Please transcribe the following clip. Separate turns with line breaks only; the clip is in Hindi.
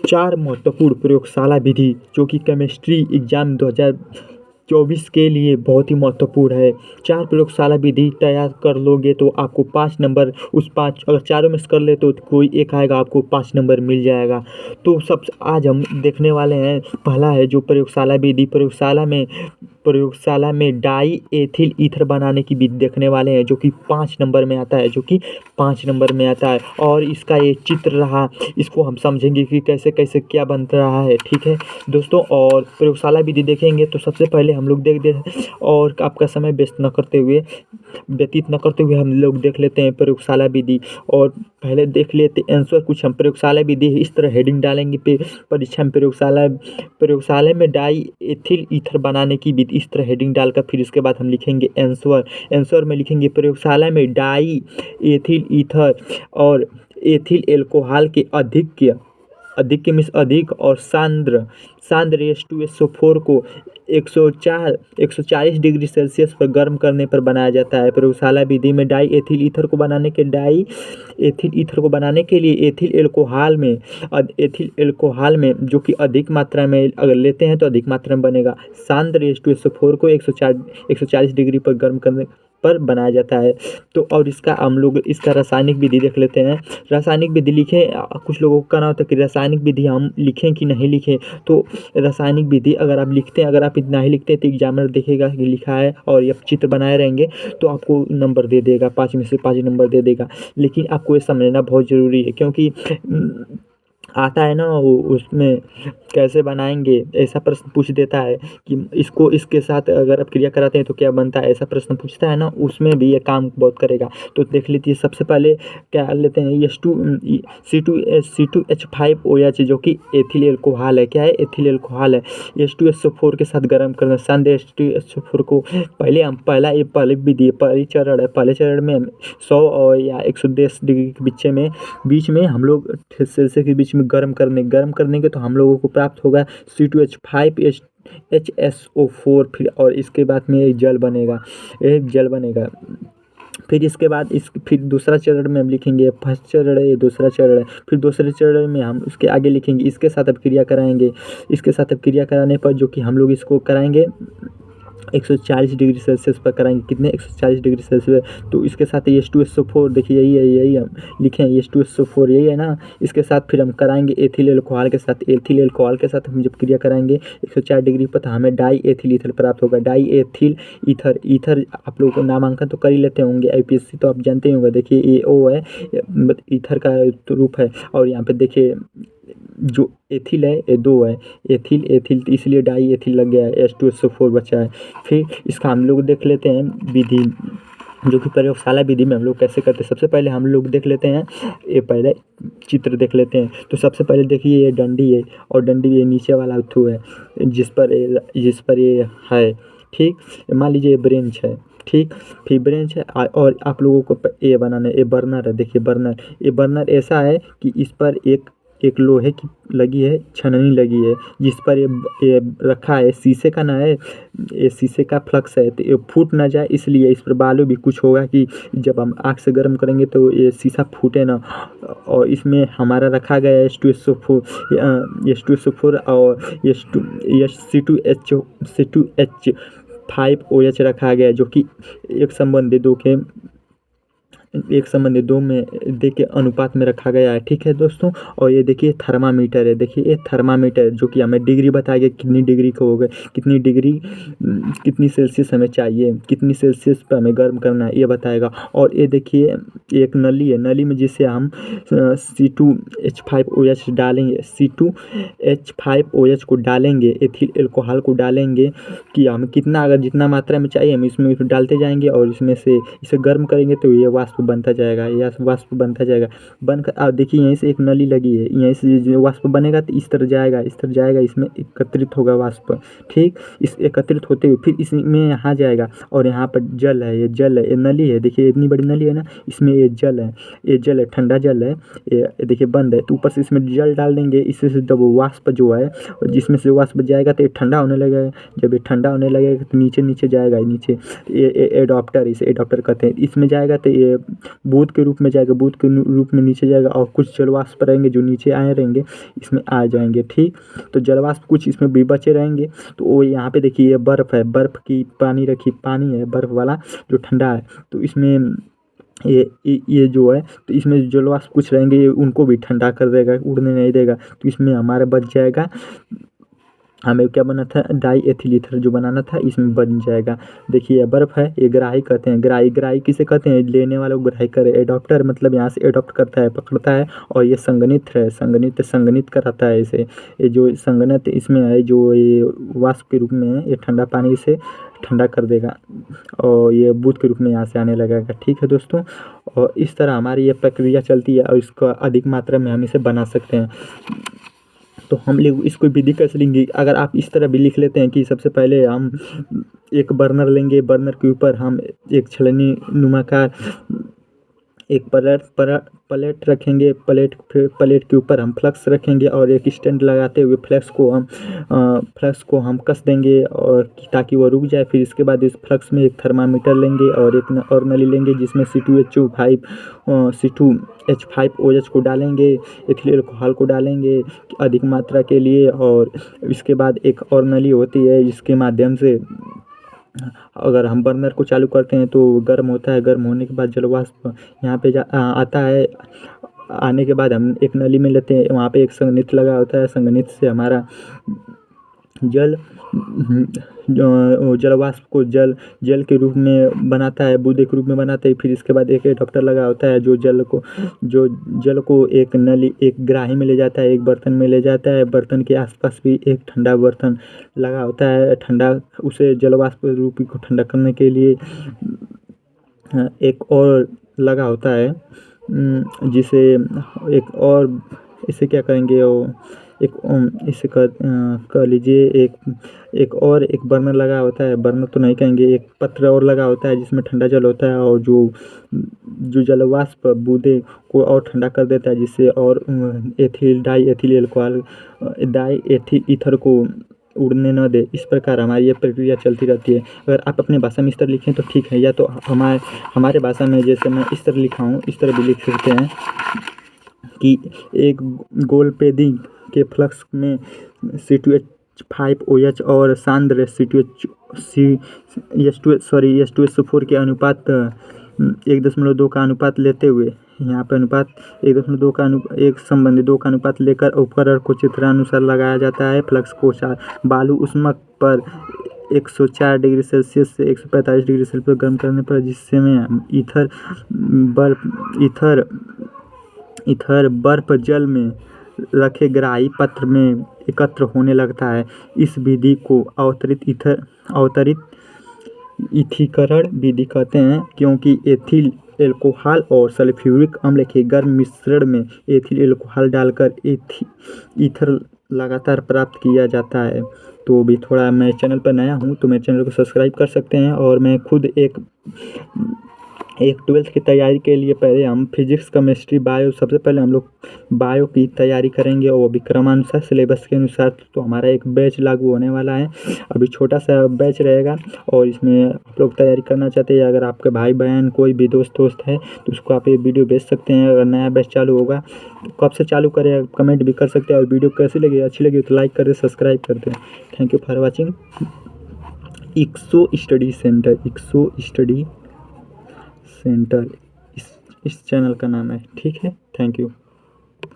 4 महत्वपूर्ण प्रयोगशाला विधि जो कि केमिस्ट्री एग्जाम 2024 के लिए बहुत ही महत्वपूर्ण है। 4 प्रयोगशाला विधि तैयार कर लोगे तो आपको 5 नंबर, उस 5 अगर चारों में से कर ले तो कोई एक आएगा, आपको 5 नंबर मिल जाएगा। तो सब आज हम देखने वाले हैं। पहला है जो प्रयोगशाला विधि, प्रयोगशाला में डाई एथिल ईथर बनाने की विधि देखने वाले हैं, जो कि 5 नंबर में आता है। और इसका ये चित्र रहा, इसको हम समझेंगे कि कैसे कैसे क्या बन रहा है। ठीक है दोस्तों, और प्रयोगशाला विधि देखेंगे तो सबसे पहले हम लोग और आपका समय व्यतीत न करते हुए हम लोग देख लेते हैं प्रयोगशाला विधि। और पहले देख लेते आंसर कुछ। हम प्रयोगशाला विधि इस तरह हेडिंग डालेंगे परीक्षा में, प्रयोगशाला में डाई एथिल ईथर बनाने की विधि, इस तरह हेडिंग डालकर फिर इसके बाद हम लिखेंगे आंसर में लिखेंगे प्रयोगशाला में डाई एथिल ईथर और एथिल एल्कोहल के अधिक और सांद्र H2SO4 को 140 डिग्री सेल्सियस पर गर्म करने पर बनाया जाता है। प्रयोगशाला विधि में डाई एथिल ईथर को बनाने के लिए एथिल एल्कोहल में जो कि अधिक मात्रा में अगर लेते हैं तो अधिक मात्रा में बनेगा। सांद्र H2SO4 को 140 डिग्री पर गर्म करने पर बनाया जाता है। तो और हम लोग इसका रासायनिक विधि देख लेते हैं। रासायनिक विधि लिखें, कुछ लोगों का कहना होता है कि रासायनिक विधि हम लिखें कि नहीं लिखें। तो रासायनिक विधि अगर आप लिखते हैं, अगर आप इतना ही लिखते हैं तो एग्जामिनर देखेगा कि लिखा है और ये चित्र बनाए रहेंगे तो आपको नंबर दे देगा, 5 में से 5 नंबर दे देगा। लेकिन आपको ये समझना बहुत ज़रूरी है, क्योंकि आता है ना वो, उसमें कैसे बनाएंगे ऐसा प्रश्न पूछ देता है कि इसके साथ अगर आप क्रिया कराते हैं तो क्या बनता है, ऐसा प्रश्न पूछता है ना, उसमें भी ये काम बहुत करेगा। तो देख लीजिए, सबसे पहले क्या लेते हैं, C2H5OH जो कि एथिल एल्कोहल है। क्या है? एथिल एल्कोहल है। H2SO4 के साथ गर्म करना, सांद्र H2SO4 को पहले विधि, पहले चरण में 100 और या 110 डिग्री के बीच में हम लोग सेल्सियस के बीच में गर्म करने के तो हम लोगों को प्राप्त होगा C2H5HSO4। फिर और इसके बाद में एक जल बनेगा। फिर इसके बाद फिर दूसरा चरण में हम लिखेंगे, फर्स्ट चरण है, दूसरा चरण है। फिर दूसरे चरण में हम उसके आगे लिखेंगे, इसके साथ अब क्रिया कराएंगे। इसके साथ अब क्रिया कराने पर जो कि हम लोग इसको कराएंगे 140 डिग्री सेल्सियस पर कराएंगे। कितने? 140 डिग्री सेल्सियस। तो इसके साथ H2SO4 देखिए, यही हम लिखे हैं, H2SO4 यही है ना। इसके साथ फिर हम कराएंगे एथिल एल्कोहल के साथ हम जब क्रिया कराएंगे 104 डिग्री पर, तो हमें डाई एथिल ईथर प्राप्त होगा। डाई एथिल ईथर आप लोगों को नामांकन तो कर ही लेते होंगे, IPSC तो आप जानते ही होंगे। देखिए ये O है, ईथर का रूप है, और यहाँ पे देखिए जो एथिल है ये 2 है, एथिल इसलिए डाई एथिल लग गया है, H2SO4 बचा है। फिर इसका हम लोग देख लेते हैं विधि, जो कि प्रयोगशाला विधि में हम लोग कैसे करते हैं। सबसे पहले हम लोग देख लेते हैं, ये पहले चित्र देख लेते हैं। तो सबसे पहले देखिए ये डंडी है, और डंडी ये नीचे वाला थू है जिस पर ये है। ठीक, मान लीजिए ये ब्रेंच है। ठीक, फिर ब्रेंच है और आप लोगों को ये बनाना है, ये बर्नर है। देखिए ये बर्नर ऐसा है कि इस पर एक लोहे की लगी है, छननी लगी है, जिस पर ये रखा है। शीशे का ना है, ये शीशे का फ्लक्स है, तो ये फूट ना जाए इसलिए इस पर बालू भी कुछ होगा कि जब हम आग से गर्म करेंगे तो ये शीशा फूटे ना। और इसमें हमारा रखा गया है H2SO4 और C2H5OH रखा गया है, जो कि एक संबंधी 2 में दे के अनुपात में रखा गया है। ठीक है दोस्तों, और ये देखिए थर्मामीटर है। देखिए ये थर्मामीटर जो कि हमें डिग्री बताएगा, कितनी डिग्री को हो गए, कितनी सेल्सियस हमें चाहिए, कितनी सेल्सियस पर हमें गर्म करना है, ये बताएगा। और ये देखिए एक नली है, नली में जिसे हम C2H5OH डालेंगे, C2H5OH को डालेंगे, एथिल एल्कोहल को डालेंगे कि हमें कितना, अगर जितना मात्रा में चाहिए हम इसमें डालते जाएंगे, और इसमें से इसे गर्म करेंगे तो ये वाष्प बनता जाएगा। बनकर आप देखिए यहीं से एक नली लगी है, यहीं से जो वाष्प बनेगा तो इस तरह जाएगा, इसमें एकत्रित होगा वाष्प। ठीक, इस एकत्रित होते हुए फिर इसमें यहाँ जाएगा, और यहाँ पर जल है, ये नली है। देखिए इतनी बड़ी नली है ना, इसमें ये जल है, ठंडा जल है। ये देखिए बंद है, तो ऊपर से इसमें जल डाल देंगे। इससे जब वाष्प जो है, जिसमें से वाष्प जाएगा तो ये ठंडा होने लगेगा। जब ये ठंडा होने लगेगा तो नीचे जाएगा, नीचे ये एडाप्टर, इसे एडाप्टर कहते हैं। इसमें जाएगा तो ये बूंद के रूप में जाएगा, बूंद के रूप में नीचे जाएगा और कुछ जलवाष्प रहेंगे जो नीचे आए रहेंगे, इसमें आ जाएंगे। ठीक, तो जलवाष्प कुछ इसमें भी बचे रहेंगे। तो वो यहाँ पे देखिए ये बर्फ़ है, बर्फ़ की पानी रखी, पानी है बर्फ़ वाला जो ठंडा है। तो इसमें ये जो है, तो इसमें जलवाष्प कुछ रहेंगे, ये उनको भी ठंडा कर देगा, उड़ने नहीं देगा। तो इसमें हमारा बच जाएगा, हमें क्या बना था, डाई एथिल ईथर जो बनाना था, इसमें बन जाएगा। देखिए ये बर्फ़ है, ये ग्राही कहते हैं। ग्राही ग्राही किसे कहते हैं, लेने वाले को ग्राही करे। एडॉप्टर मतलब यहाँ से एडॉप्ट करता है, पकड़ता है। और ये संगनित है, संगनित संगनित कराता है इसे। ये जो संगनित इसमें है, जो ये वाष्प के रूप में है, ये ठंडा पानी से ठंडा कर देगा और ये बूंद के रूप में यहाँ से आने लगेगा। ठीक है दोस्तों, और इस तरह हमारी ये प्रक्रिया चलती है और इसका अधिक मात्रा में हम इसे बना सकते हैं। तो हम लोग इसको विधि कैसे लेंगे, अगर आप इस तरह भी लिख लेते हैं कि सबसे पहले हम एक बर्नर लेंगे, बर्नर के ऊपर हम एक छलनी नुमाकार एक प्लेट रखेंगे, प्लेट के ऊपर हम फ्लक्स रखेंगे और एक स्टैंड लगाते हुए फ्लक्स को हम कस देंगे और ताकि वो रुक जाए। फिर इसके बाद इस फ्लक्स में एक थर्मामीटर लेंगे और एक और नली लेंगे जिसमें C2H5 OH को डालेंगे, एथिल अल्कोहल को डालेंगे अधिक मात्रा के लिए। और इसके बाद एक और नली होती है जिसके माध्यम से अगर हम बर्नर को चालू करते हैं तो गर्म होता है, गर्म होने के बाद जलवाष्प यहाँ पे आता है। आने के बाद हम एक नली में लेते हैं, वहाँ पे एक संघनित लगा होता है, संघनित से हमारा जलवाष्प को जल के रूप में बनाता है, बूंदे के रूप में बनाता है। फिर इसके बाद एक एडाप्टर लगा होता है जो जल को एक नली एक ग्राही में ले जाता है, एक बर्तन में ले जाता है। बर्तन के आसपास भी एक ठंडा बर्तन लगा होता है, ठंडा उसे जलवाष्प रूपी को ठंडा करने के लिए एक और लगा होता है, जिसे एक और इसे क्या करेंगे, वो एक इसे कर लीजिए, एक बर्नर लगा होता है, बर्नर तो नहीं कहेंगे, एक पत्र और लगा होता है जिसमें ठंडा जल होता है और जो जलवाष्प बूंदे को और ठंडा कर देता है, जिससे और die ethyl alcohol die ethyl ether को उड़ने न दे। इस प्रकार हमारी ये प्रक्रिया चलती रहती है। अगर आप अपने भाषा में इस तरह लिखें तो ठीक है, या तो हमारे भाषा में जैसे मैं इस तरह लिखा हूँ इस तरह भी लिख सकते हैं कि एक गोल पेदी के फ्लक्स में C2H5 OH और सांद्र H2SO4 के अनुपात 1.2 का अनुपात लेते हुए, यहाँ पे अनुपात 1.2 का एक संबंधी 2 का अनुपात लेकर उपकरण को चित्रानुसार लगाया जाता है। फ्लक्स को बालू उष्मक पर 104 डिग्री सेल्सियस से 145 डिग्री सेल्सियस गर्म करने पर, जिससे में ईथर बर्फ जल में रखे ग्राही पत्र में एकत्र होने लगता है। इस विधि को अवतरित ईथीकरण विधि कहते हैं, क्योंकि एथिल अल्कोहल और सल्फ्यूरिक अम्ल के गर्म मिश्रण में एथिल अल्कोहल डालकर ईथर लगातार प्राप्त किया जाता है। तो भी थोड़ा मैं चैनल पर नया हूँ तो मेरे चैनल को सब्सक्राइब कर सकते हैं। और मैं खुद एक 12th की तैयारी के लिए पहले हम फिजिक्स, केमिस्ट्री, बायो, सबसे पहले हम लोग बायो की तैयारी करेंगे और भी क्रमानुसार सिलेबस के अनुसार। तो हमारा एक बैच लागू होने वाला है, अभी छोटा सा बैच रहेगा और इसमें आप लोग तैयारी करना चाहते हैं, अगर आपके भाई बहन कोई भी दोस्त है तो उसको आप ये वीडियो भेज सकते हैं। अगर नया बैच चालू होगा कब से चालू करें कमेंट भी कर सकते हैं। और वीडियो कैसी लगी, अच्छी लगी तो लाइक कर दे, सब्सक्राइब कर दें। Thank you for watching. इक्सो स्टडी सेंटर इस चैनल का नाम है। ठीक है, थैंक यू।